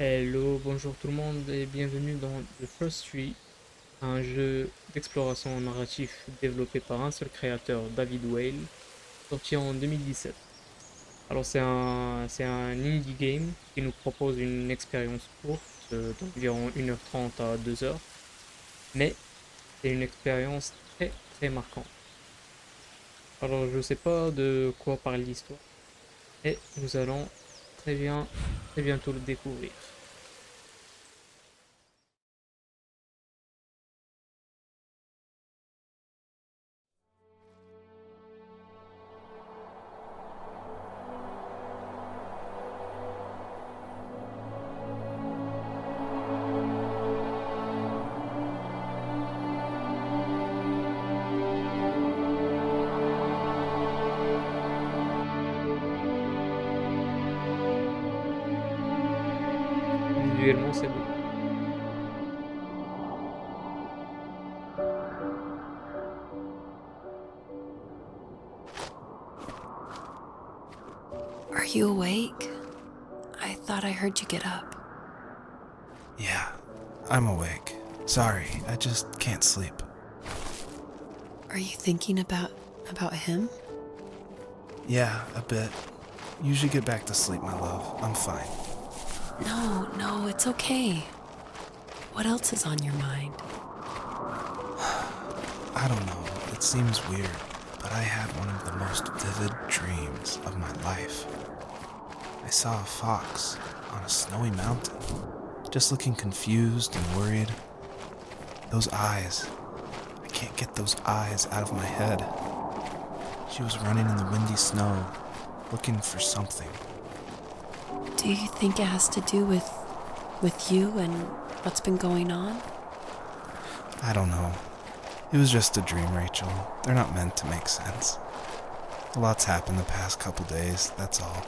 Hello, bonjour tout le monde et bienvenue dans The First Tree, un jeu d'exploration narratif développé par un seul créateur, David Whale, sorti en 2017. Alors c'est un indie game qui nous propose une expérience courte d'environ 1h30 à 2 heures, mais c'est une expérience très très marquante. Alors je ne sais pas de quoi parle l'histoire et nous allons très bien très bientôt le découvrir. Visuellement c'est beau. Are you awake? I thought I heard you get up. Yeah, I'm awake. Sorry, I just can't sleep. Are you thinking about him? Yeah, a bit. You should get back to sleep, my love. I'm fine. No, it's okay. What else is on your mind? I don't know, it seems weird, but I had one of the most vivid dreams of my life. I saw a fox on a snowy mountain, just looking confused and worried. Those eyes. I can't get those eyes out of my head. She was running in the windy snow, looking for something. Do you think it has to do with you and what's been going on? I don't know. It was just a dream, Rachel. They're not meant to make sense. A lot's happened the past couple days, that's all.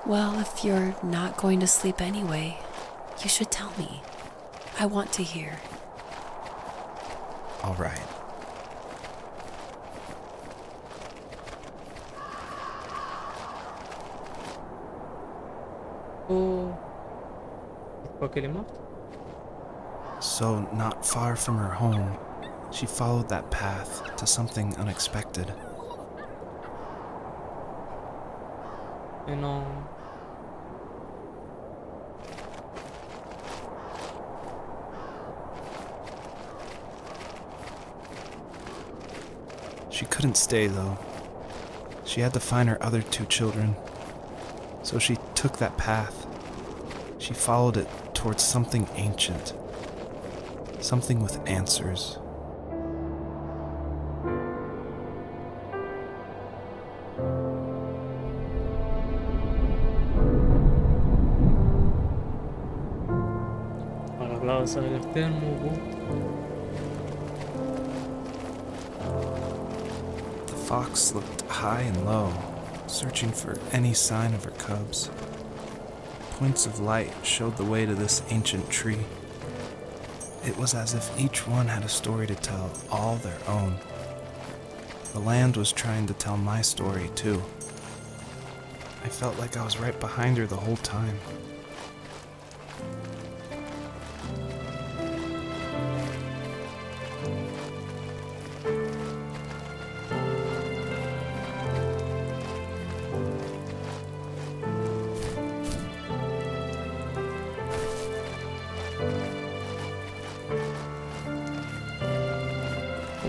Well, if you're not going to sleep anyway, you should tell me. I want to hear. All right. Oh, je crois qu'elle est morte. So, not far from her home, she followed that path to something unexpected. Mais non. She couldn't stay, though. She had to find her other two children. So she took that path. She followed it towards something ancient. Something with answers. Alors là, ça a l'air tellement beau. The fox looked high and low, searching for any sign of her cubs. Points of light showed the way to this ancient tree. It was as if each one had a story to tell, all their own. The land was trying to tell my story, too. I felt like I was right behind her the whole time.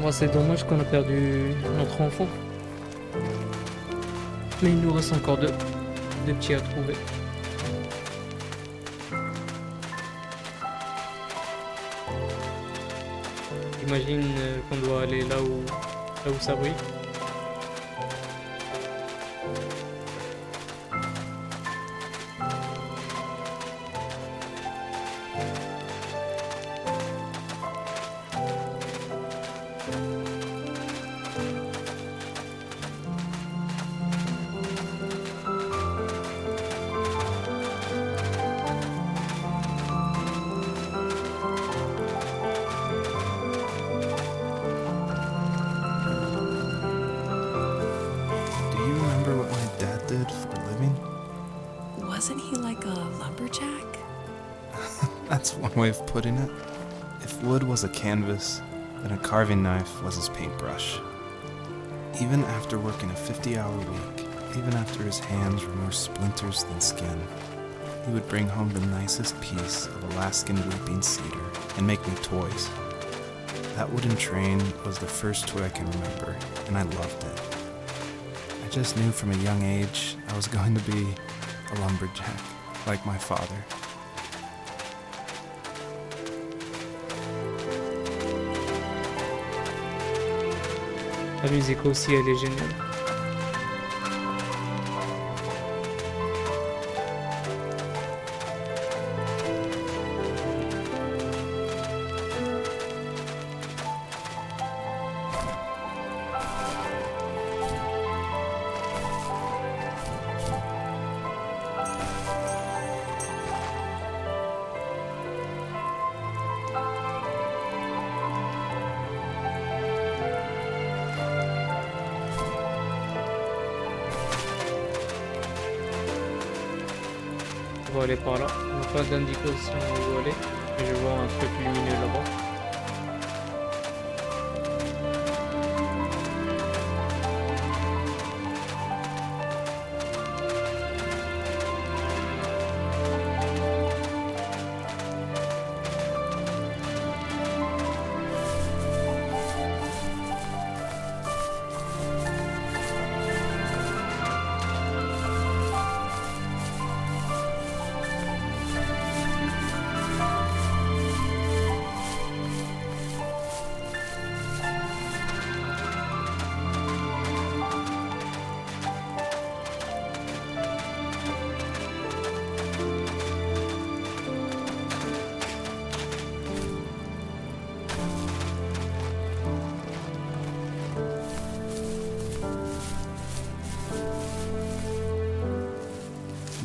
Bon, c'est dommage qu'on a perdu notre enfant. Mais il nous reste encore deux petits à trouver. J'imagine qu'on doit aller là où ça brille. like a lumberjack? That's one way of putting it. If wood was a canvas, then a carving knife was his paintbrush. Even after working a 50-hour week, even after his hands were more splinters than skin, he would bring home the nicest piece of Alaskan weeping cedar and make me toys. That wooden train was the first toy I can remember, and I loved it. I just knew from a young age I was going to be a lumberjack, like my father. La musique aussi, elle est géniale. On va aller par là. On n'a pas d'indication où aller, mais je vois un truc lumineux là-bas.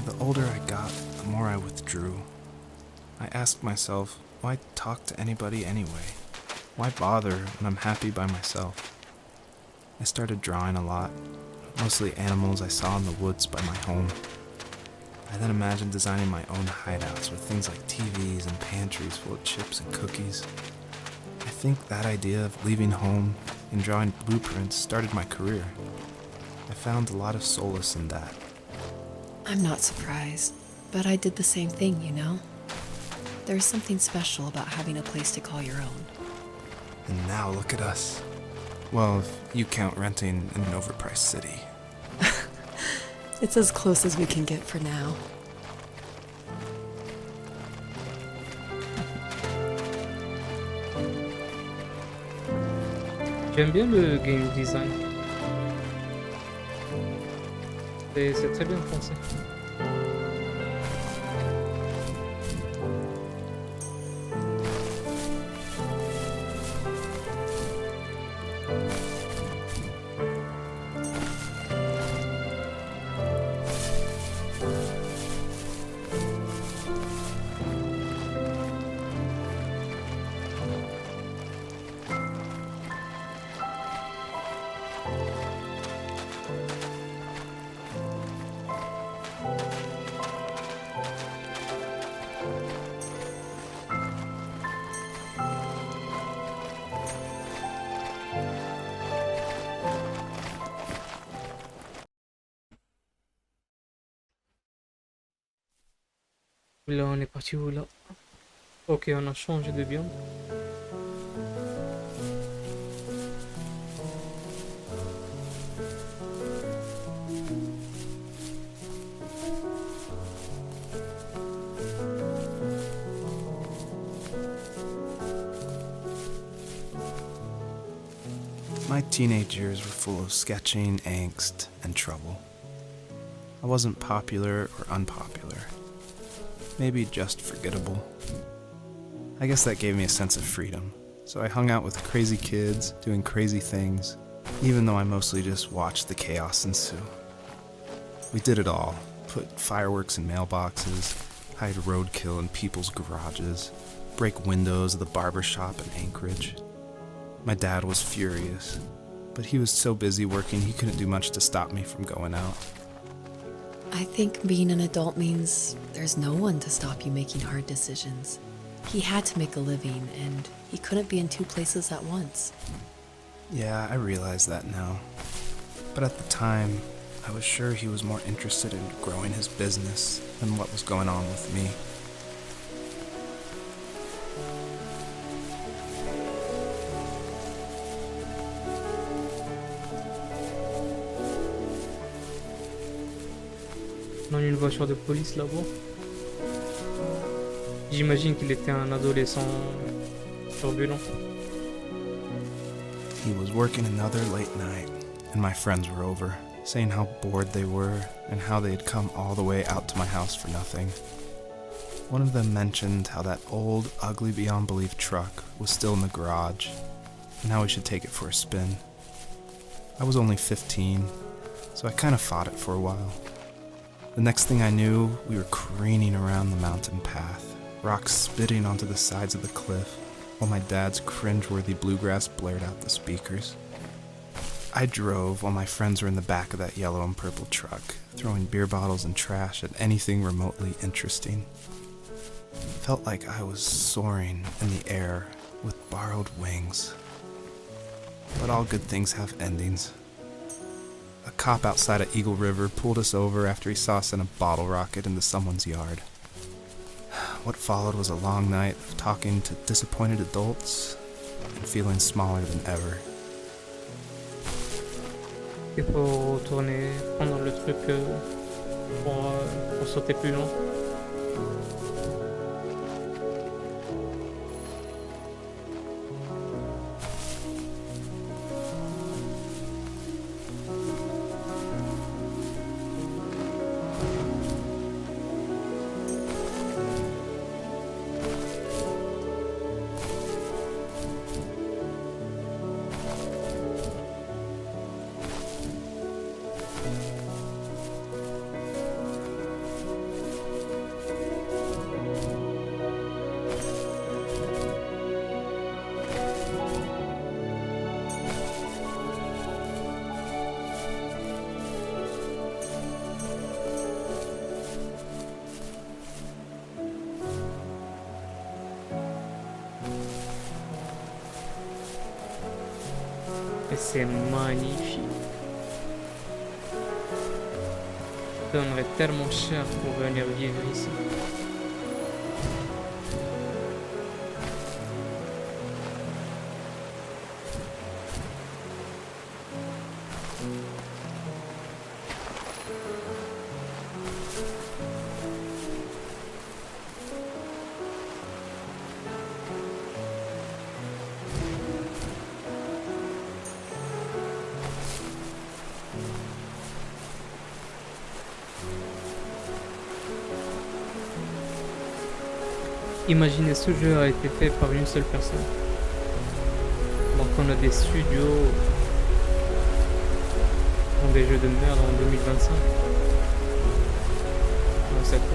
The older I got, the more I withdrew. I asked myself, why talk to anybody anyway? Why bother when I'm happy by myself? I started drawing a lot, mostly animals I saw in the woods by my home. I then imagined designing my own hideouts with things like TVs and pantries full of chips and cookies. I think that idea of leaving home and drawing blueprints started my career. I found a lot of solace in that. I'm not surprised, but I did the same thing, you know? There's something special about having a place to call your own. And now look at us. Well, if you count renting in an overpriced city. It's as close as we can get for now. J'aime bien le game design. C'est très bien pensé. Là, on est parti où là? Ok, on a changé de biome. My teenage years were full of sketching, angst, and trouble. I wasn't popular or unpopular. Maybe just forgettable. I guess that gave me a sense of freedom, so I hung out with crazy kids doing crazy things, even though I mostly just watched the chaos ensue. We did it all. Put fireworks in mailboxes, hide roadkill in people's garages, break windows of the barber shop in Anchorage. My dad was furious, but he was so busy working he couldn't do much to stop me from going out. I think being an adult means there's no one to stop you making hard decisions. He had to make a living, and he couldn't be in two places at once. Yeah, I realize that now. But at the time, I was sure he was more interested in growing his business than what was going on with me. Dans une voiture de police là-bas. J'imagine qu'il était un adolescent turbulent. He was working another late night, and my friends were over, saying how bored they were and how they had come all the way out to my house for nothing. One of them mentioned how that old, ugly beyond belief truck was still in the garage, and how we should take it for a spin. I was only 15, so I kind of fought it for a while. The next thing I knew, we were careening around the mountain path, rocks spitting onto the sides of the cliff, while my dad's cringeworthy bluegrass blared out the speakers. I drove while my friends were in the back of that yellow and purple truck, throwing beer bottles and trash at anything remotely interesting. It felt like I was soaring in the air with borrowed wings. But all good things have endings. A cop outside of Eagle River pulled us over after he saw us send a bottle rocket into someone's yard. What followed was a long night of talking to disappointed adults and feeling smaller than ever. Il faut retourner, prendre le truc pour sauter plus loin. Et c'est magnifique. Je donnerais tellement cher pour venir vivre ici. Imaginez, ce jeu a été fait par une seule personne. Donc on a des studios qui font des jeux de merde en 2025. Non, c'est cool.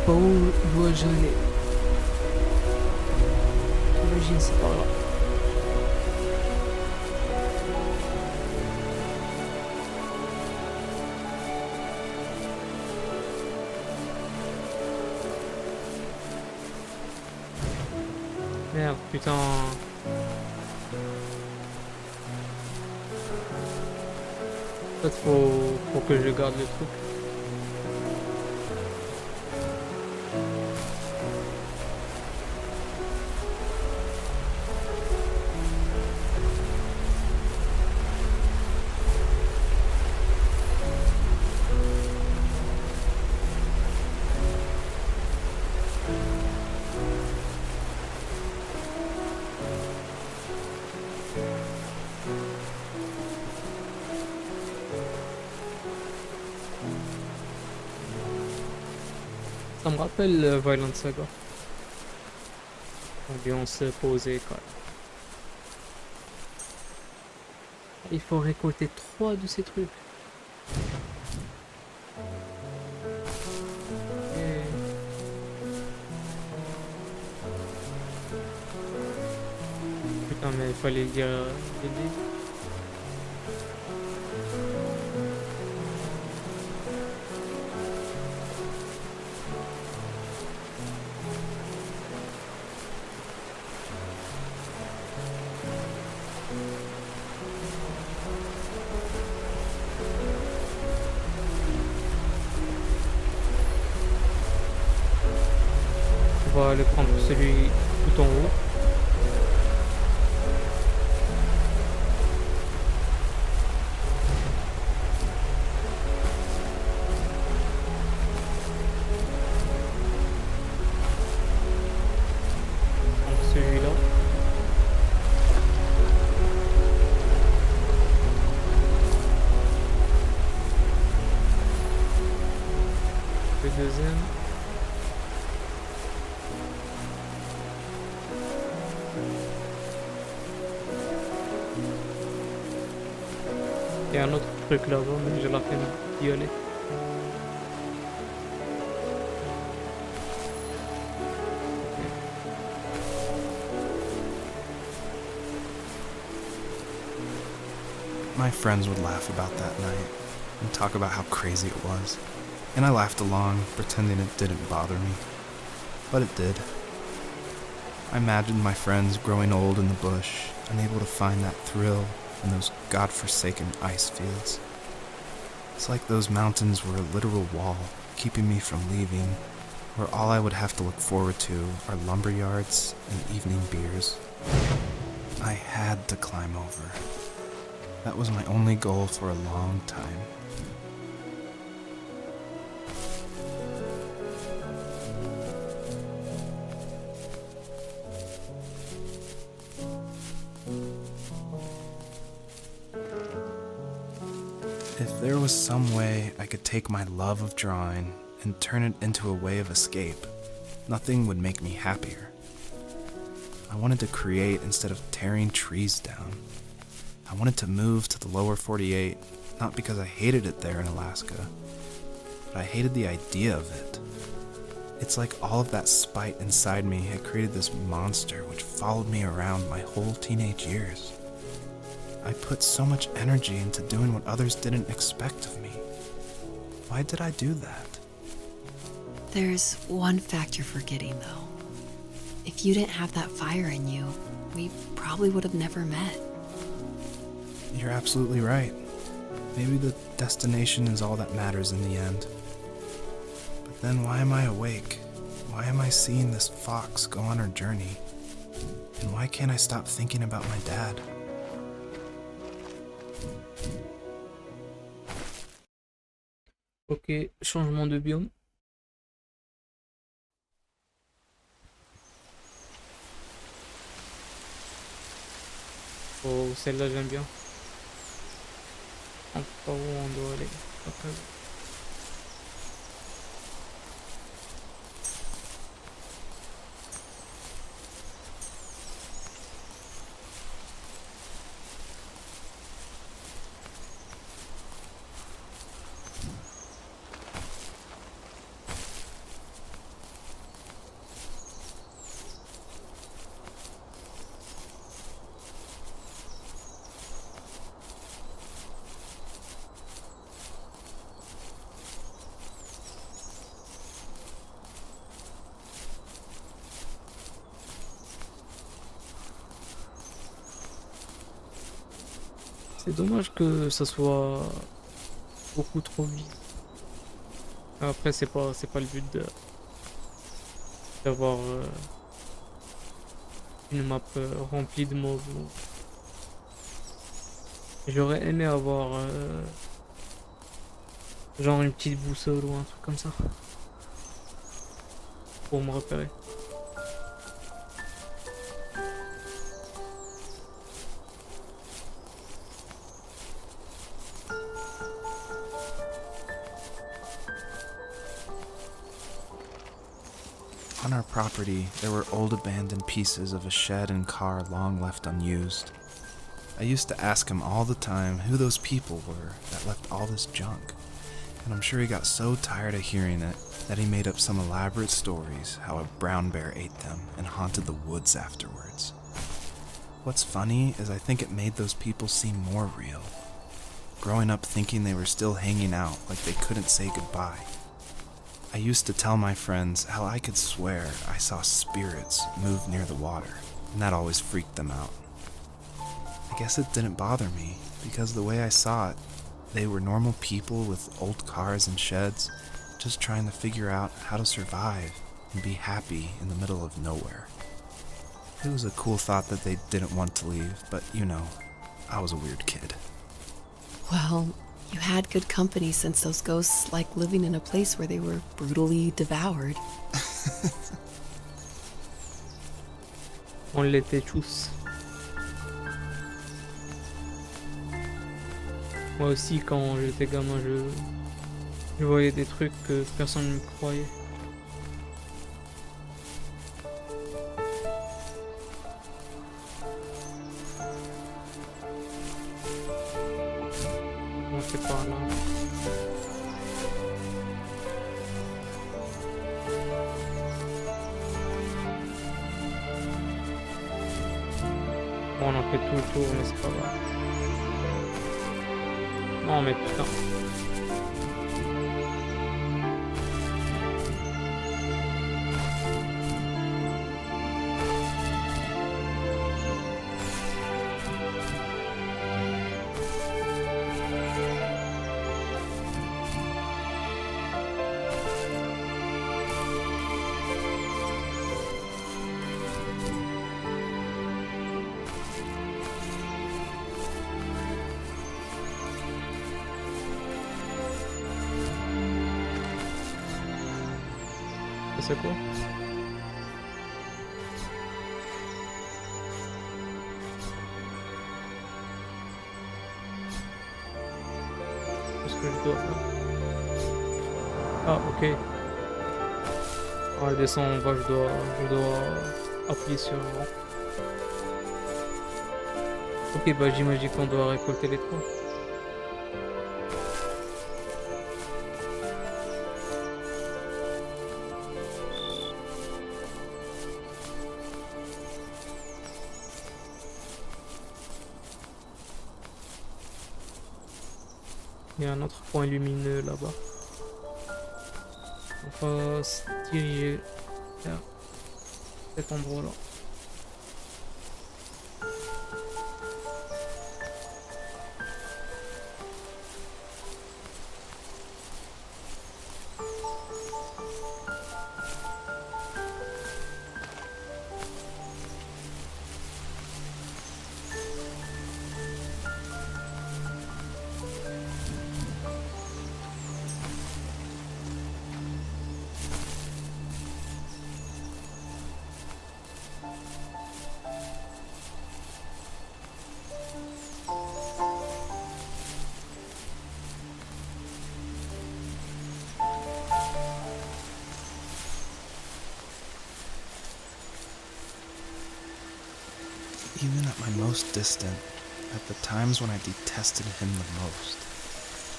Pas où dois-je aller? J'imagine c'est par là. Merde, putain. Peut-être faut que je garde le truc. Ça me rappelle Violent Saga. Ambiance posée, quoi. Il faut récolter 3 de ces trucs. Et... Putain, mais il fallait le dire dès le début. On va le prendre celui tout en haut. Prendre celui-là. Le deuxième. Il y a un autre truc là-bas, mais j'ai la peine d'y aller. My friends would laugh about that night and talk about how crazy it was. And I laughed along, pretending it didn't bother me. But it did. I imagined my friends growing old in the bush, unable to find that thrill in those godforsaken ice fields. It's like those mountains were a literal wall, keeping me from leaving, where all I would have to look forward to are lumber yards and evening beers. I had to climb over. That was my only goal for a long time. If there was some way I could take my love of drawing and turn it into a way of escape, nothing would make me happier. I wanted to create instead of tearing trees down. I wanted to move to the lower 48, not because I hated it there in Alaska, but I hated the idea of it. It's like all of that spite inside me had created this monster which followed me around my whole teenage years. I put so much energy into doing what others didn't expect of me. Why did I do that? There's one fact you're forgetting, though. If you didn't have that fire in you, we probably would have never met. You're absolutely right. Maybe the destination is all that matters in the end. But then why am I awake? Why am I seeing this fox go on her journey? And why can't I stop thinking about my dad? Ok, changement de biome. Oh, celle-là j'aime bien. On pas où on doit aller. Après. C'est dommage que ça soit beaucoup trop vite. Après c'est pas le but d'avoir une map remplie de mobs. J'aurais aimé avoir genre une petite boussole ou un truc comme ça pour me repérer. On our property, there were old abandoned pieces of a shed and car long left unused. I used to ask him all the time who those people were that left all this junk, and I'm sure he got so tired of hearing it that he made up some elaborate stories how a brown bear ate them and haunted the woods afterwards. What's funny is I think it made those people seem more real. Growing up thinking they were still hanging out like they couldn't say goodbye. I used to tell my friends how I could swear I saw spirits move near the water, and that always freaked them out. I guess it didn't bother me, because the way I saw it, they were normal people with old cars and sheds, just trying to figure out how to survive and be happy in the middle of nowhere. It was a cool thought that they didn't want to leave, but I was a weird kid. Well, you had good company since those ghosts like living in a place where they were brutally devoured. On l'était tous. Moi aussi, quand j'étais gamin, je voyais des trucs que personne ne me croyait. On fait par là. Bon, on en fait tout le tour, mais c'est pas grave. Non, mais putain. C'est quoi? Qu'est-ce que je dois faire? Ah, ok. Ah, elle descend en bas, je dois appuyer sur... Ok, bah j'imagine qu'on doit récolter les trois. Il y a un autre point lumineux là-bas. On va se diriger vers cet endroit-là. Even at my most distant, at the times when I detested him the most,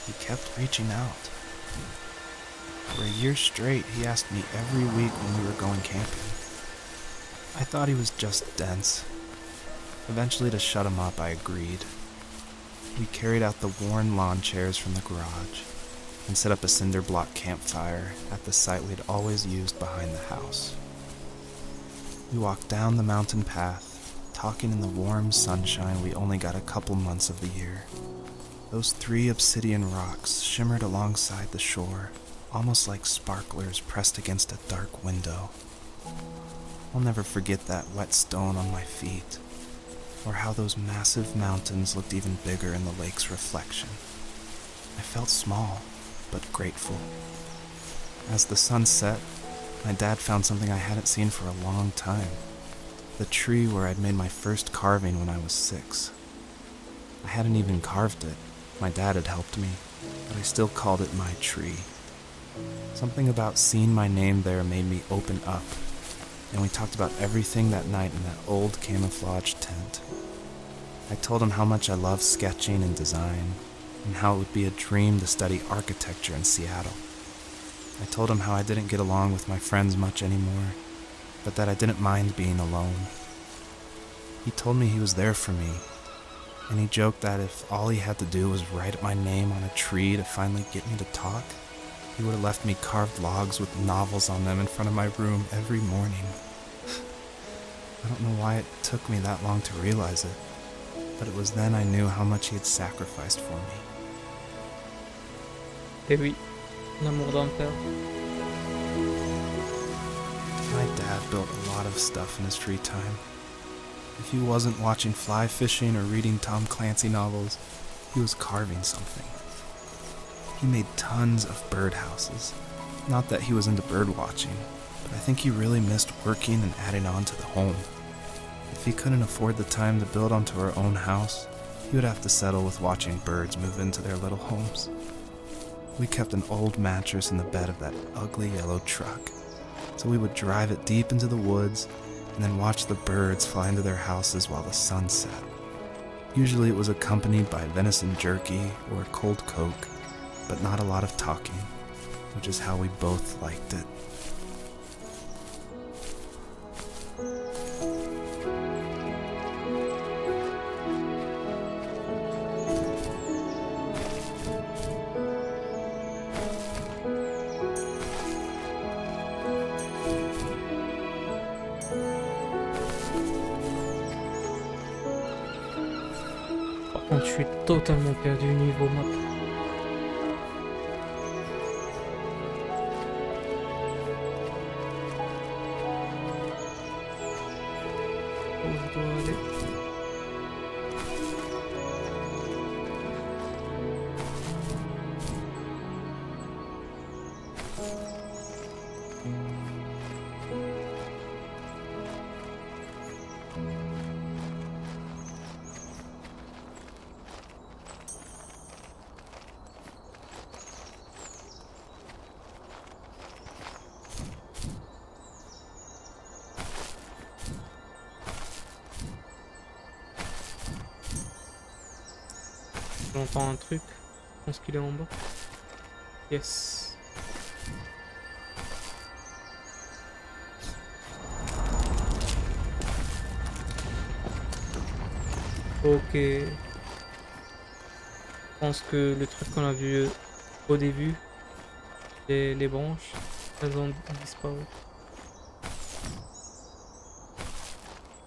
he kept reaching out. For a year straight, he asked me every week when we were going camping. I thought he was just dense. Eventually, to shut him up, I agreed. We carried out the worn lawn chairs from the garage and set up a cinder block campfire at the site we'd always used behind the house. We walked down the mountain path, talking in the warm sunshine we only got a couple months of the year. Those 3 obsidian rocks shimmered alongside the shore, almost like sparklers pressed against a dark window. I'll never forget that wet stone on my feet, or how those massive mountains looked even bigger in the lake's reflection. I felt small, but grateful. As the sun set, my dad found something I hadn't seen for a long time. The tree where I'd made my first carving when I was 6. I hadn't even carved it. My dad had helped me, but I still called it my tree. Something about seeing my name there made me open up and we talked about everything that night in that old camouflage tent. I told him how much I love sketching and design, and how it would be a dream to study architecture in Seattle. I told him how I didn't get along with my friends much anymore, but that I didn't mind being alone. He told me he was there for me, and he joked that if all he had to do was write my name on a tree to finally get me to talk, he would have left me carved logs with novels on them in front of my room every morning. I don't know why it took me that long to realize it, but it was then I knew how much he had sacrificed for me. Et oui, l'amour d'un père. My dad built a lot of stuff in his free time. If he wasn't watching fly fishing or reading Tom Clancy novels, he was carving something. He made tons of birdhouses. Not that he was into bird watching, but I think he really missed working and adding on to the home. If he couldn't afford the time to build onto our own house, he would have to settle with watching birds move into their little homes. We kept an old mattress in the bed of that ugly yellow truck, so we would drive it deep into the woods and then watch the birds fly into their houses while the sun set. Usually it was accompanied by venison jerky or a cold Coke, but not a lot of talking, which is how we both liked it. Par contre, je suis totalement perdu niveau map. Où je dois aller? J'entends un truc. Je pense qu'il est en bas. Yes. Ok. Je pense que le truc qu'on a vu au début, les branches, elles ont disparu.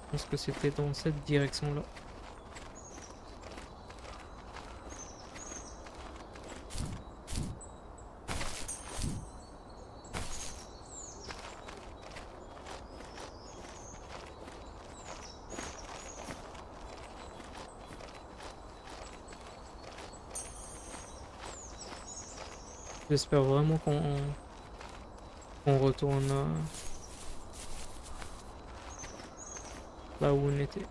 Je pense que c'était dans cette direction-là. J'espère vraiment qu'on retourne là où on était.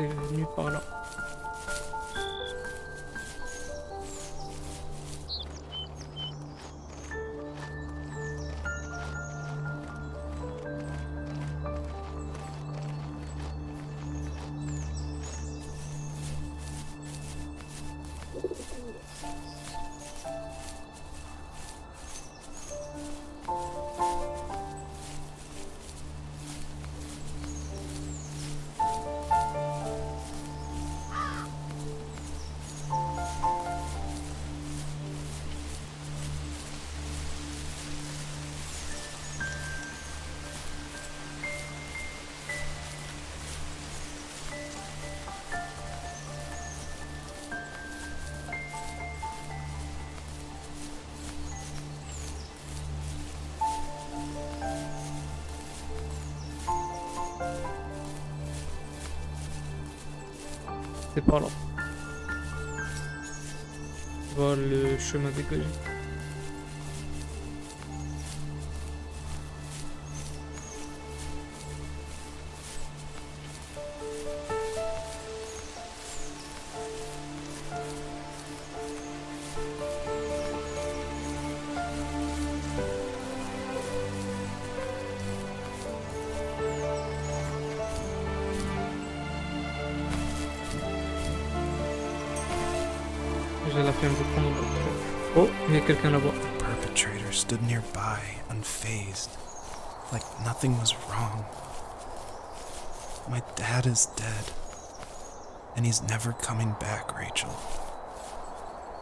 J'étais venu par là. C'est par là. vois le chemin dégagé. J'ai la flemme de prendre le truc. Oh, il y a quelqu'un là-bas. The perpetrator stood nearby, unfazed, like nothing was wrong. My dad is dead, and he's never coming back, Rachel.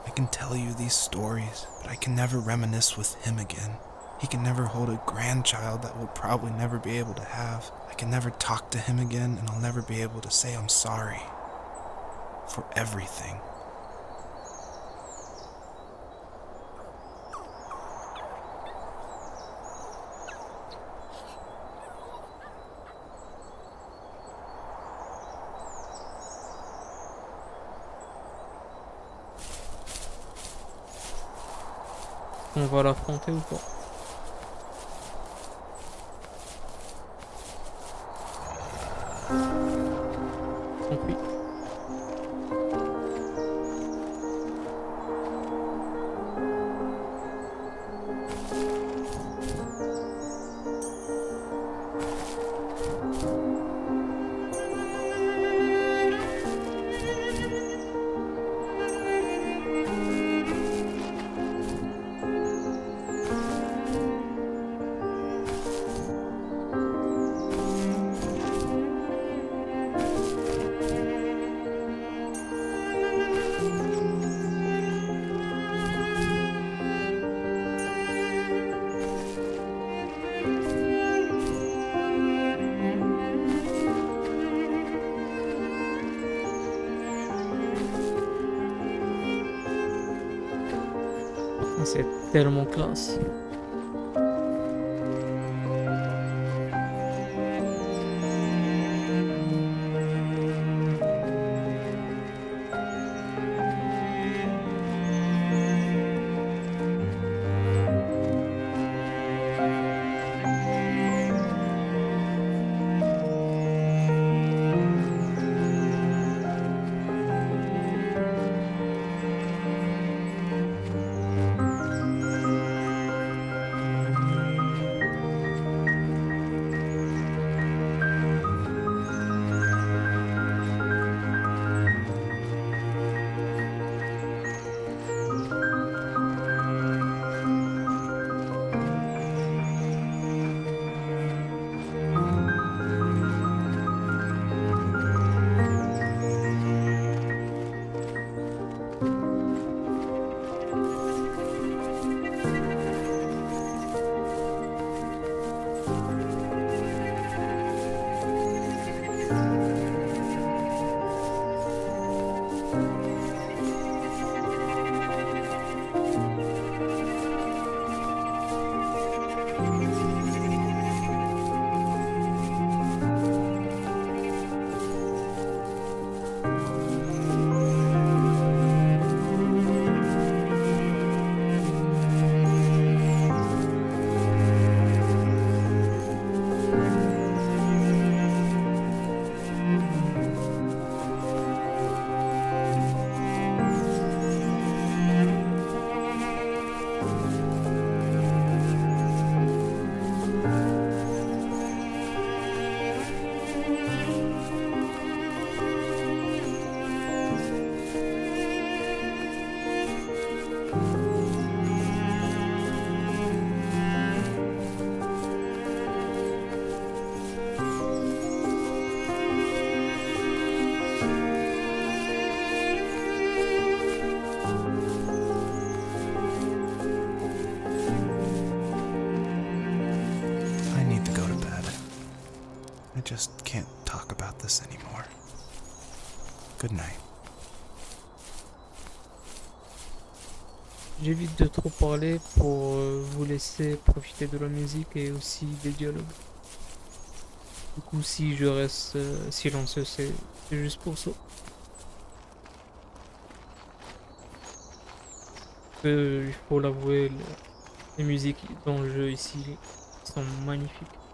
I can tell you these stories, but I can never reminisce with him again. He can never hold a grandchild that we'll probably never be able to have. I can never talk to him again, and I'll never be able to say I'm sorry for everything. On va l'affronter ou pas? Tant pis. C'est tellement classe. just can't talk about this anymore. Good night. J'évite de trop parler pour vous laisser profiter de la musique et aussi des dialogues. Du coup, si je reste silencieux, c'est juste pour ça. que, il faut l'avouer, les musiques dans le jeu ici sont magnifiques.